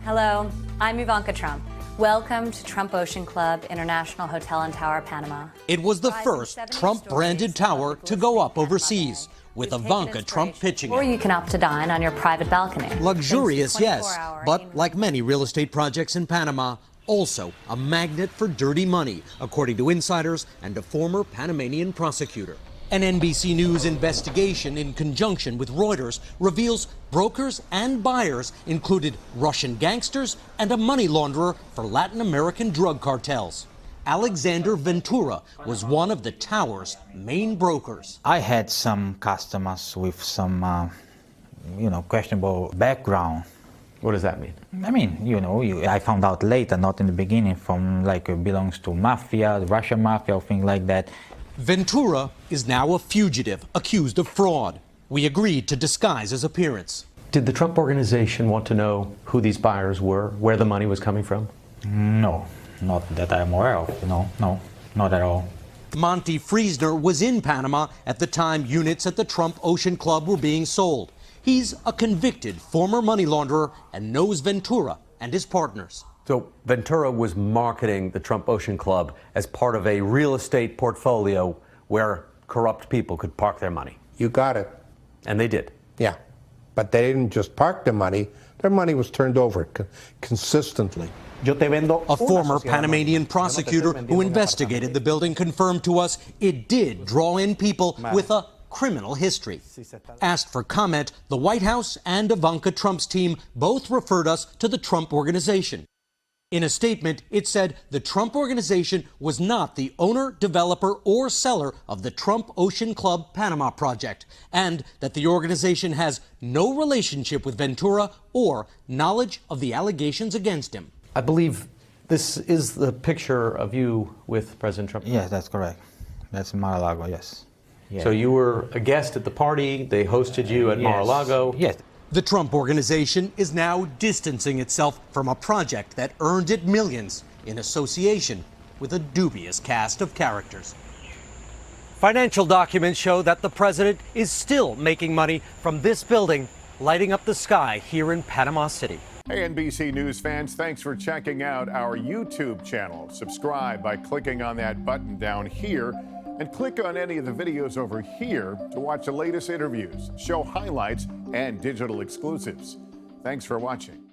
Hello, I'm Ivanka Trump. Welcome to Trump Ocean Club International Hotel and Tower, Panama. It was the first Trump-branded tower to go up overseas, with Ivanka Trump pitching Or it. you can opt to dine on your private balcony. Luxurious, yes, but like many real estate projects in Panama, also a magnet for dirty money, according to insiders and a former Panamanian prosecutor. An NBC News investigation in conjunction with Reuters reveals brokers and buyers included Russian gangsters and a money launderer for Latin American drug cartels. Alexander Ventura was one of the tower's main brokers. I had some customers with some, questionable background. What does that mean? I mean, I found out later, not in the beginning, from belongs to mafia, the Russian mafia, or things like that. Ventura is now a fugitive accused of fraud. We agreed to disguise his appearance. Did the Trump organization want to know who these buyers were, where the money was coming from? No, not that I'm aware of. No, not at all. Monty Friesner was in Panama at the time units at the Trump Ocean Club were being sold. He's a convicted former money launderer and knows Ventura and his partners. So Ventura was marketing the Trump Ocean Club as part of a real estate portfolio where corrupt people could park their money. You got it. And they did. Yeah. But they didn't just park their money was turned over consistently. A former Panamanian prosecutor who investigated the building confirmed to us it did draw in people with a criminal history. Asked for comment, the White House and Ivanka Trump's team both referred us to the Trump Organization. In a statement, it said the Trump Organization was not the owner, developer, or seller of the Trump Ocean Club Panama project, and that the organization has no relationship with Ventura or knowledge of the allegations against him. I believe this is the picture of you with President Trump. Yes, that's correct. That's Mar-a-Lago, yes. Yeah. So you were a guest at the party. They hosted you at Mar-a-Lago. Yes. The Trump Organization is now distancing itself from a project that earned it millions in association with a dubious cast of characters. Financial documents show that the president is still making money from this building, lighting up the sky here in Panama City. Hey, NBC News fans, thanks for checking out our YouTube channel. Subscribe by clicking on that button down here and click on any of the videos over here to watch the latest interviews, show highlights, and digital exclusives. Thanks for watching.